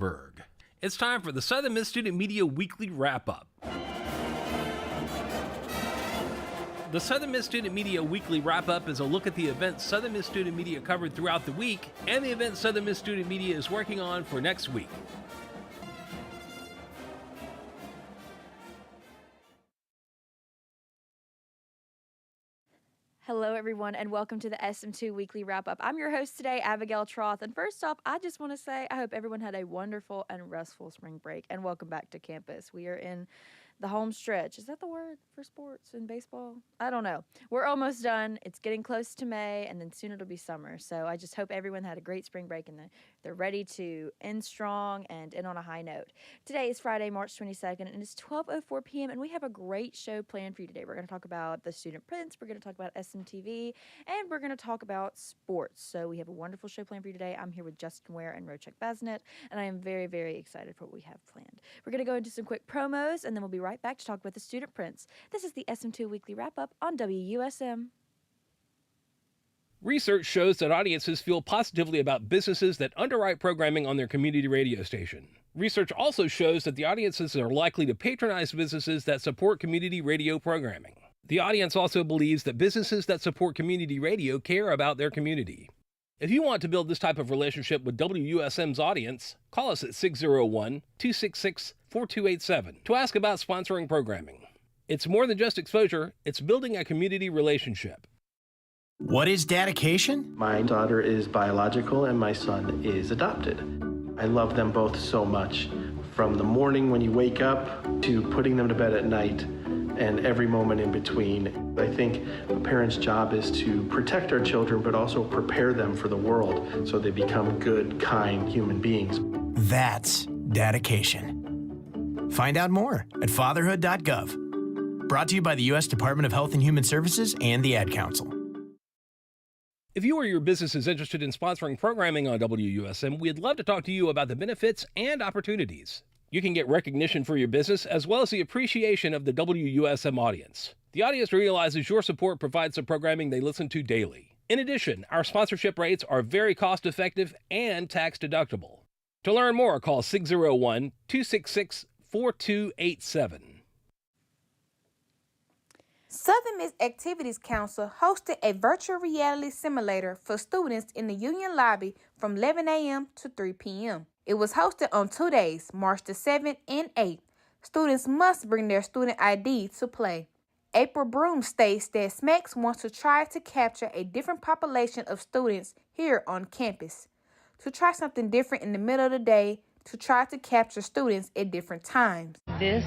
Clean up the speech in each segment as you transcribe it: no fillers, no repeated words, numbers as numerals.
Pittsburgh. It's time for the Southern Miss Student Media Weekly Wrap Up. The Southern Miss Student Media Weekly Wrap Up is a look at the events Southern Miss Student Media covered throughout the week and the events Southern Miss Student Media is working on for next week. Hello, everyone, and welcome to the SM2 Weekly Wrap Up. I'm your host today, Abigail Troth. And first off, I just want to say I hope everyone had a wonderful and restful spring break, and welcome back to campus. We are in the home stretch. Is that the word for sports and baseball? I don't know. We're almost done. It's getting close to May, and then soon it'll be summer. So I just hope everyone had a great spring break and they're ready to end strong and end on a high note. Today is Friday, March 22nd, and it's 12:04 p.m., and we have a great show planned for you today. We're going to talk about the student prints, we're going to talk about SM2V, and we're going to talk about sports. So we have a wonderful show planned for you today. I'm here with Justin Ware and Rochek Basnet, and I am very, very excited for what we have planned. We're going to go into some quick promos, and then we'll be right back to talk about the student prints. This is the SM2 Weekly Wrap Up on WUSM. Research shows that audiences feel positively about businesses that underwrite programming on their community radio station. Research also shows that the audiences are likely to patronize businesses that support community radio programming. The audience also believes that businesses that support community radio care about their community. If you want to build this type of relationship with WUSM's audience, call us at 601-266-4287 to ask about sponsoring programming. It's more than just exposure, it's building a community relationship. What is dedication? My daughter is biological and my son is adopted. I love them both so much. From the morning when you wake up to putting them to bed at night and every moment in between. I think a parent's job is to protect our children but also prepare them for the world so they become good, kind human beings. That's dedication. Find out more at fatherhood.gov. Brought to you by the U.S. Department of Health and Human Services and the Ad Council. If you or your business is interested in sponsoring programming on WUSM, we'd love to talk to you about the benefits and opportunities. You can get recognition for your business as well as the appreciation of the WUSM audience. The audience realizes your support provides the programming they listen to daily. In addition, our sponsorship rates are very cost-effective and tax-deductible. To learn more, call 601-266-4287. Southern Miss Activities Council hosted a virtual reality simulator for students in the Union Lobby from 11 a.m. to 3 p.m. It was hosted on 2 days, March the 7th and 8th. Students must bring their student ID to play. April Broom states that SMACS wants to try to capture a different population of students here on campus. To try something different in the middle of the day, to try to capture students at different times. This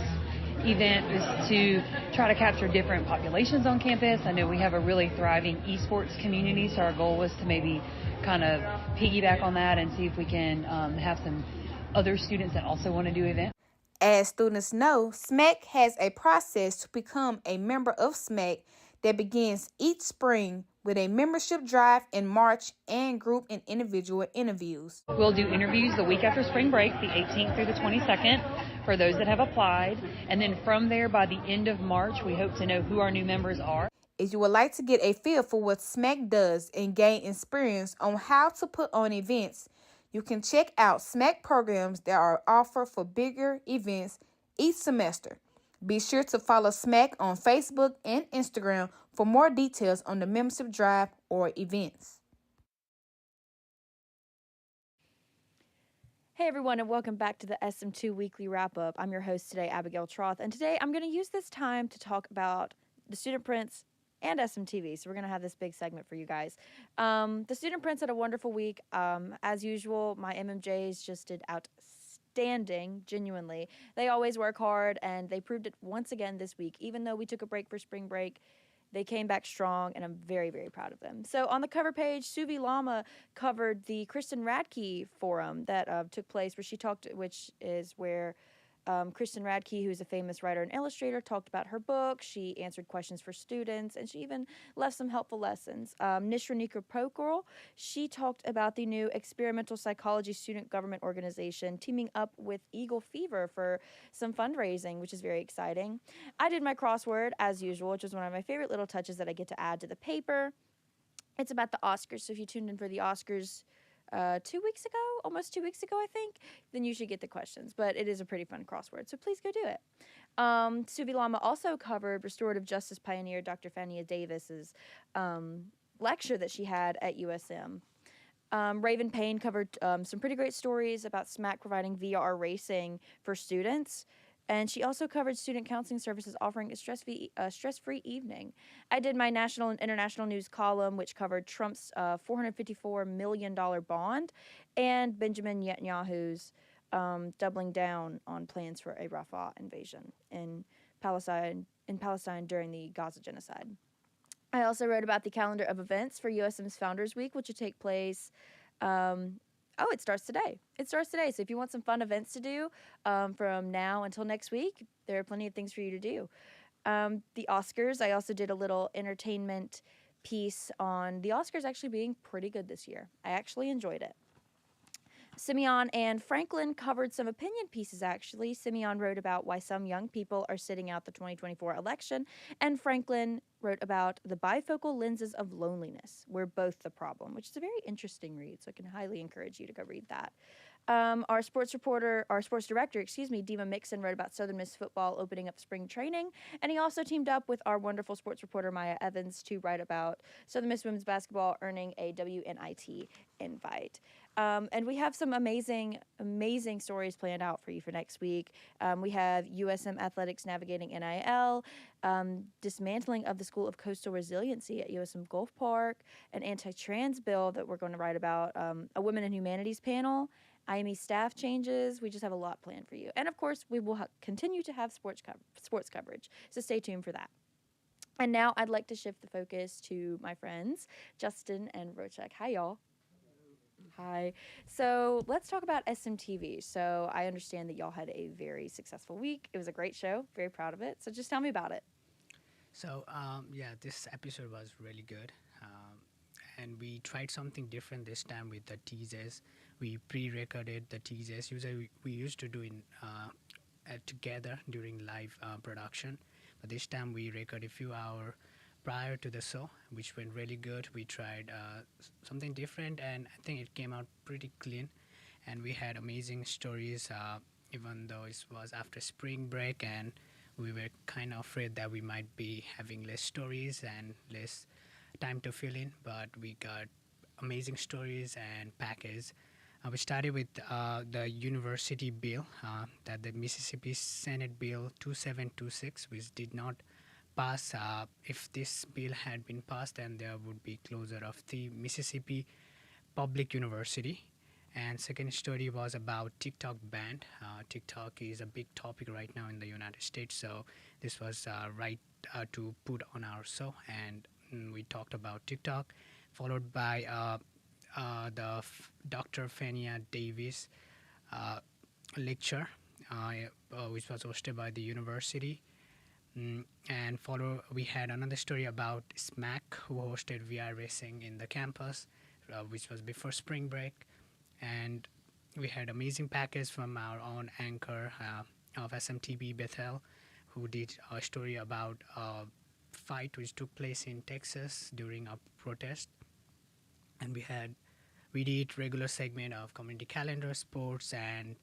event is to try to capture different populations on campus. I know we have a really thriving esports community, so our goal was to maybe kind of piggyback on that and see if we can have some other students that also want to do events. As students know, SMAC has a process to become a member of SMAC that begins each spring with a membership drive in March and group and individual interviews. We'll do interviews the week after spring break, the 18th through the 22nd, for those that have applied. And then from there, by the end of March, we hope to know who our new members are. If you would like to get a feel for what SMAC does and gain experience on how to put on events, you can check out SMAC programs that are offered for bigger events each semester. Be sure to follow SMAC on Facebook and Instagram for more details on the membership drive or events. Hey everyone, and welcome back to the SM2 Weekly Wrap Up. I'm your host today, Abigail Troth, and today I'm going to use this time to talk about the student prints and SM2V. So we're going to have this big segment for you guys. The student prints had a wonderful week. As usual, my MMJs just did outstanding, genuinely. They always work hard, and they proved it once again this week. Even though we took a break for spring break, they came back strong, and I'm very, very proud of them. So on the cover page, Suvi Lama covered the Kristen Radke forum that took place, where she talked, which is where Kristen Radke, who's a famous writer and illustrator, talked about her book. She answered questions for students, and she even left some helpful lessons. Nishranika Prokurl, she talked about the new experimental psychology student government organization teaming up with Eagle Fever for some fundraising, which is very exciting. I did my crossword, as usual, which was one of my favorite little touches that I get to add to the paper. It's about the Oscars, so if you tuned in for the Oscars 2 weeks ago, almost 2 weeks ago, I think, then you should get the questions. But it is a pretty fun crossword, so please go do it. Suvi Lama also covered restorative justice pioneer Dr. Fania Davis's lecture that she had at USM. Raven Payne covered some pretty great stories about SMAC providing VR racing for students. And she also covered student counseling services offering a stress-free evening. I did my national and international news column, which covered Trump's $454 million bond and Benjamin Netanyahu's doubling down on plans for a Rafah invasion in Palestine during the Gaza genocide. I also wrote about the calendar of events for USM's Founders Week, which will take place. It starts today. So if you want some fun events to do from now until next week, there are plenty of things for you to do. The Oscars, I also did a little entertainment piece on the Oscars actually being pretty good this year. I actually enjoyed it. Simeon and Franklin covered some opinion pieces, actually. Simeon wrote about why some young people are sitting out the 2024 election, and Franklin wrote about the bifocal lenses of loneliness. We're both the problem, which is a very interesting read, so I can highly encourage you to go read that. Our sports director, Dima Mixon, wrote about Southern Miss football opening up spring training, and he also teamed up with our wonderful sports reporter, Maya Evans, to write about Southern Miss women's basketball earning a WNIT invite. And we have some amazing stories planned out for you for next week. We have USM Athletics navigating NIL, dismantling of the School of Coastal Resiliency at USM Gulf Park, an anti-trans bill that we're going to write about, a Women in Humanities panel, IME staff changes. We just have a lot planned for you. And of course, we will continue to have sports coverage. So stay tuned for that. And now I'd like to shift the focus to my friends, Justin and Rochek. Hi, y'all. Hi. So let's talk about SMTV. So I understand that y'all had a very successful week. It was a great show. Very proud of it. So just tell me about it. So, this episode was really good. And we tried something different this time with the teasers. We pre-recorded the teasers. Usually we used to do it together during live production. But this time we recorded a few hours prior to the show, which went really good. We tried something different, and I think it came out pretty clean. And we had amazing stories, even though it was after spring break, and we were kind of afraid that we might be having less stories and less time to fill in, but we got amazing stories and package. We started with the university bill, that the Mississippi Senate Bill 2726, which did not pass. If this bill had been passed, then there would be closure of the Mississippi Public University. And second story was about TikTok ban. TikTok is a big topic right now in the United States, so this was right to put on our show, and we talked about TikTok, followed by Dr. Fania Davis lecture, which was hosted by the university. And we had another story about SMAC, who hosted VR racing in the campus, which was before spring break. And we had amazing package from our own anchor of SMTV, Bethel, who did a story about a fight which took place in Texas during a protest. And we did regular segment of community calendar, sports, and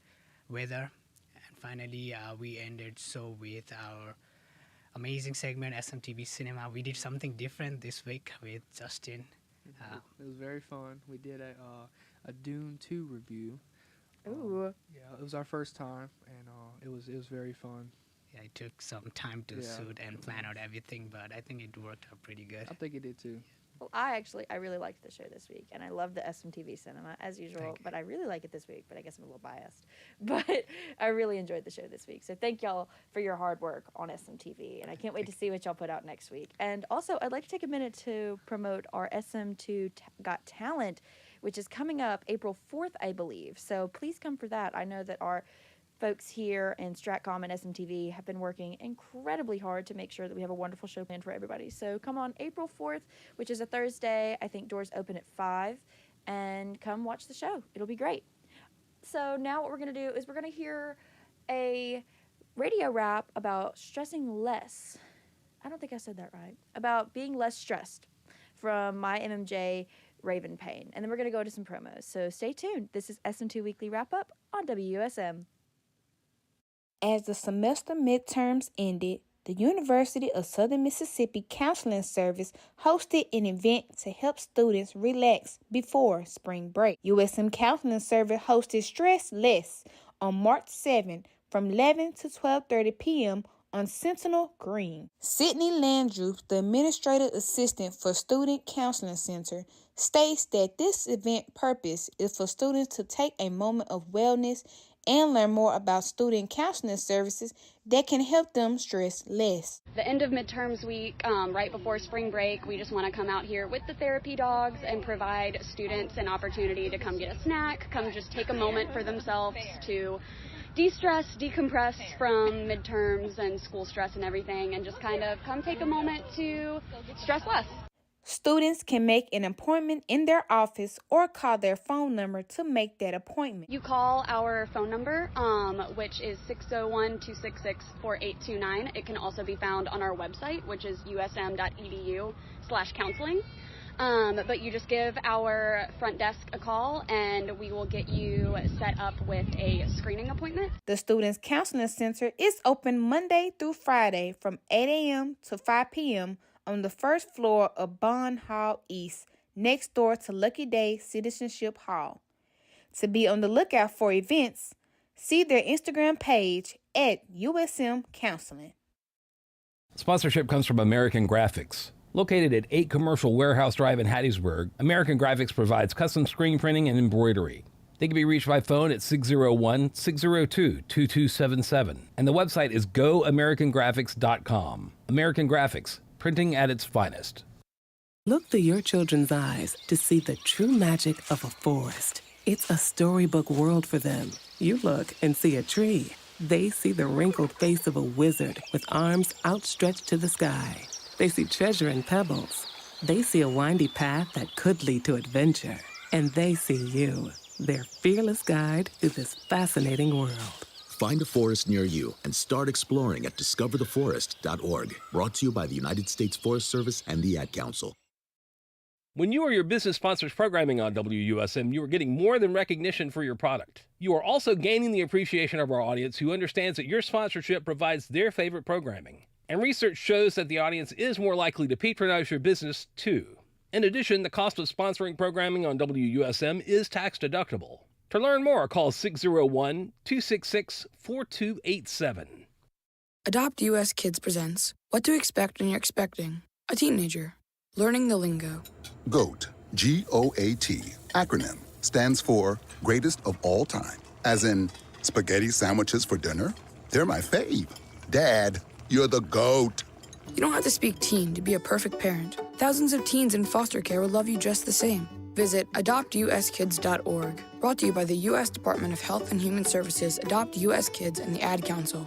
weather. And finally, we ended so with our amazing segment, SMTV Cinema. We did something different this week with Justin. It was very fun. We did a Dune 2 review. Ooh. It was our first time, and it was very fun. Yeah, it took some time to shoot and plan out everything, but I think it worked out pretty good. I think it did too. Well, I really liked the show this week, and I love the SMTV Cinema as usual, but I really like it this week, but I guess I'm a little biased. But I really enjoyed the show this week. So thank y'all for your hard work on SMTV, and I can't wait to see what y'all put out next week. And also, I'd like to take a minute to promote our SM2 Got Talent, which is coming up April 4th, I believe. So please come for that. I know that our folks here in Stratcom and SMTV have been working incredibly hard to make sure that we have a wonderful show planned for everybody. So come on April 4th, which is a Thursday. I think doors open at 5, and come watch the show. It'll be great. So now what we're going to do is we're going to hear a radio rap about stressing less. I don't think I said that right. About being less stressed from my MMJ Raven Payne. And then we're going to go to some promos. So stay tuned. This is SM2 Weekly Wrap Up on WUSM. As the semester midterms ended, the University of Southern Mississippi Counseling Service hosted an event to help students relax before spring break. USM Counseling Service hosted Stress Less on March 7 from 11 to 12:30 p.m. on Sentinel Green. Sydney Landrew, the administrative assistant for Student Counseling Center, states that this event purpose is for students to take a moment of wellness and learn more about student counseling services that can help them stress less. The end of midterms week, right before spring break, we just want to come out here with the therapy dogs and provide students an opportunity to come get a snack, come just take a moment for themselves to de-stress, decompress from midterms and school stress and everything, and just kind of come take a moment to stress less. Students can make an appointment in their office or call their phone number to make that appointment. You call our phone number, which is 601-266-4829. It can also be found on our website, which is usm.edu/counseling. But you just give our front desk a call and we will get you set up with a screening appointment. The Students Counseling Center is open Monday through Friday from 8 a.m. to 5 p.m. on the first floor of Bond Hall East, next door to Lucky Day Citizenship Hall. To be on the lookout for events, see their Instagram page at USM Counseling. Sponsorship comes from American Graphics. Located at 8 Commercial Warehouse Drive in Hattiesburg, American Graphics provides custom screen printing and embroidery. They can be reached by phone at 601-602-2277, and the website is goamericangraphics.com. American Graphics, printing at its finest. Look through your children's eyes to see the true magic of a forest. It's a storybook world for them. You look and see a tree. They see the wrinkled face of a wizard with arms outstretched to the sky. They see treasure in pebbles. They see a windy path that could lead to adventure. And they see you, their fearless guide through this fascinating world. Find a forest near you and start exploring at discovertheforest.org. Brought to you by the United States Forest Service and the Ad Council. When you or your business sponsors programming on WUSM, you are getting more than recognition for your product. You are also gaining the appreciation of our audience who understands that your sponsorship provides their favorite programming. And research shows that the audience is more likely to patronize your business, too. In addition, the cost of sponsoring programming on WUSM is tax deductible. To learn more, call 601-266-4287. Adopt US Kids presents What to Expect When You're Expecting a Teenager. Learning the lingo. GOAT, G-O-A-T, acronym, stands for Greatest of All Time. As in, spaghetti sandwiches for dinner? They're my fave. Dad, you're the GOAT. You don't have to speak teen to be a perfect parent. Thousands of teens in foster care will love you just the same. Visit adoptuskids.org. Brought to you by the U.S. Department of Health and Human Services, Adopt U.S. Kids, and the Ad Council.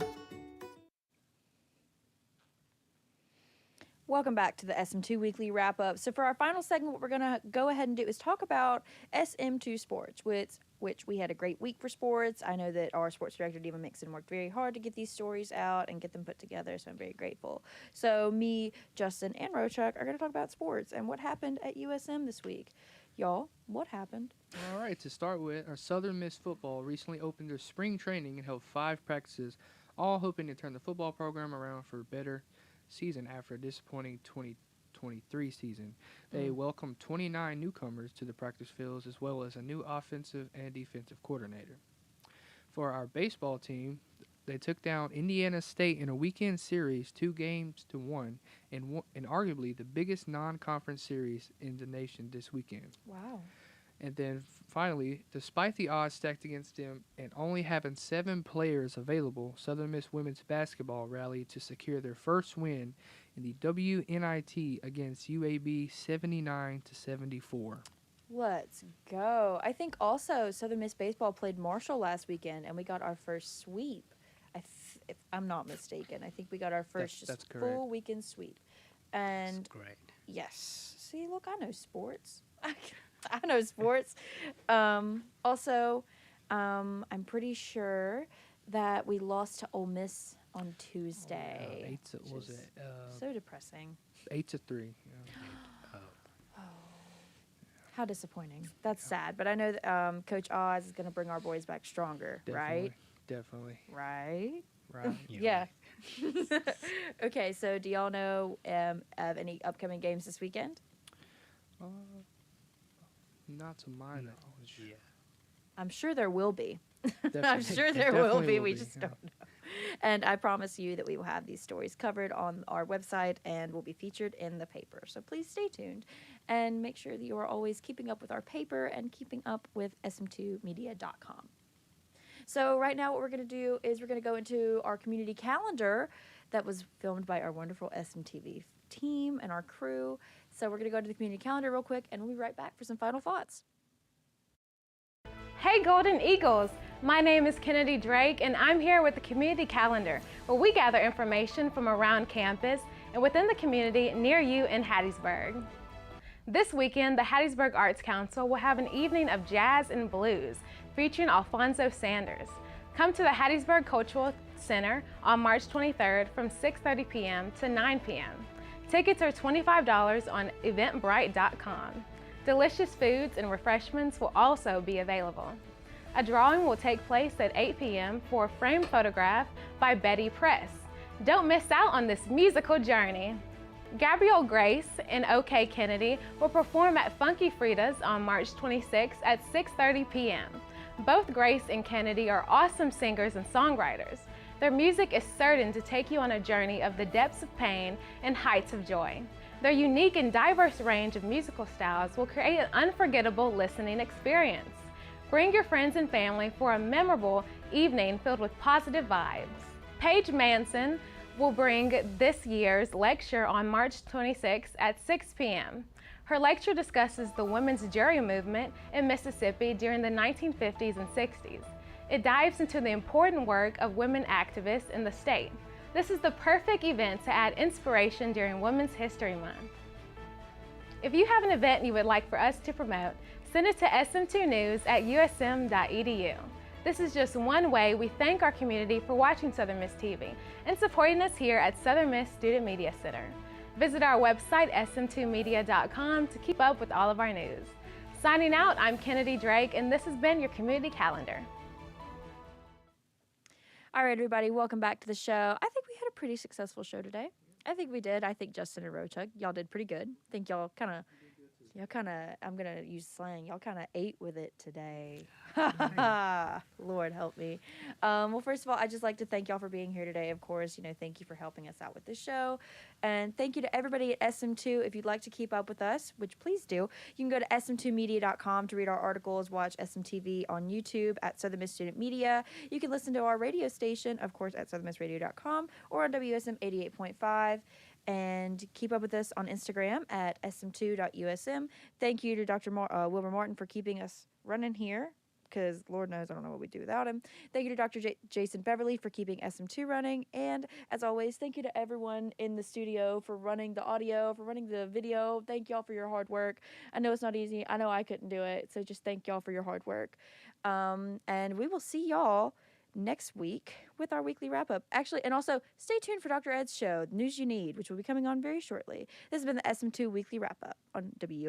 Welcome back to the SM2 Weekly Wrap Up. So for our final segment, what we're going to go ahead and do is talk about SM2 Sports, which we had a great week for sports. I know that our sports director, Diva Mixon, worked very hard to get these stories out and get them put together, so I'm very grateful. So me, Justin, and Rochuk are going to talk about sports and what happened at USM this week. Y'all, what happened? All right, to start with, our Southern Miss football recently opened their spring training and held 5 practices, all hoping to turn the football program around for a better season after a disappointing 2023 season. They welcomed 29 newcomers to the practice fields as well as a new offensive and defensive coordinator. For our baseball team, they took down Indiana State in a weekend series 2-1 in arguably the biggest non-conference series in the nation this weekend. Wow. And then finally, despite the odds stacked against them and only having 7 players available, Southern Miss women's basketball rallied to secure their first win in the WNIT against UAB 79-74. Let's go. I think also Southern Miss baseball played Marshall last weekend, and we got our first sweep. If I'm not mistaken, I think we got our first that's full weekend sweep. And That's great. yes, see, look, I know sports. I know sports. Also, I'm pretty sure that we lost to Ole Miss on Tuesday. Was it so depressing. 8-3? Yeah. How disappointing. That's sad. But I know that Coach Oz is going to bring our boys back stronger, right? Definitely. Right? Right. Yeah. Okay, so do y'all know of any upcoming games this weekend? Not to my knowledge. Yeah. I'm sure there will be. I'm Definitely. sure There there will definitely be. will We be, just yeah. don't know. And I promise you that we will have these stories covered on our website and will be featured in the paper. So please stay tuned and make sure that you are always keeping up with our paper and keeping up with SM2media.com. So right now what we're going to do is we're going to go into our community calendar that was filmed by our wonderful SMTV team and our crew. So we're going to go to the community calendar real quick and we'll be right back for some final thoughts. Hey Golden Eagles! My name is Kennedy Drake and I'm here with the Community Calendar, where we gather information from around campus and within the community near you in Hattiesburg. This weekend, the Hattiesburg Arts Council will have an evening of jazz and blues featuring Alfonso Sanders. Come to the Hattiesburg Cultural Center on March 23rd from 6:30 p.m. to 9 p.m. Tickets are $25 on eventbrite.com. Delicious foods and refreshments will also be available. A drawing will take place at 8 p.m. for a framed photograph by Betty Press. Don't miss out on this musical journey. Gabrielle Grace and OK Kennedy will perform at Funky Frida's on March 26 at 6:30 p.m. Both Grace and Kennedy are awesome singers and songwriters. Their music is certain to take you on a journey of the depths of pain and heights of joy. Their unique and diverse range of musical styles will create an unforgettable listening experience. Bring your friends and family for a memorable evening filled with positive vibes. Paige Manson will bring this year's lecture on March 26 at 6 p.m. Her lecture discusses the women's jury movement in Mississippi during the 1950s and 60s. It dives into the important work of women activists in the state. This is the perfect event to add inspiration during Women's History Month. If you have an event you would like for us to promote, send it to sm2news@usm.edu. This is just one way we thank our community for watching Southern Miss TV and supporting us here at Southern Miss Student Media Center. Visit our website, sm2media.com, to keep up with all of our news. Signing out, I'm Kennedy Drake, and this has been your Community Calendar. All right, everybody, welcome back to the show. I think we had a pretty successful show today. I think we did. I think Justin and Rochuk, y'all did pretty good. I think y'all kind of, I'm going to use slang, y'all kind of ate with it today. Lord help me. Well, first of all, I'd just like to thank y'all for being here today. Of course, thank you for helping us out with this show. And thank you to everybody at SM2. If you'd like to keep up with us, which please do, you can go to sm2media.com to read our articles, watch SMTV on YouTube at Southern Miss Student Media. You can listen to our radio station, of course, at southernmissradio.com or on WSM 88.5. And keep up with us on Instagram at sm2.usm. Thank you to Dr. Wilbur Martin for keeping us running here, because Lord knows I don't know what we'd do without him. Thank you to Dr. Jason Beverly for keeping SM2 running. And as always, thank you to everyone in the studio for running the audio, for running the video. Thank y'all for your hard work. I know it's not easy. I know I couldn't do it. So just thank y'all for your hard work. And we will see y'all next week with our weekly wrap up. Actually, and also stay tuned for Dr. Ed's show, News You Need, which will be coming on very shortly. This has been the SM2 Weekly Wrap Up on WU.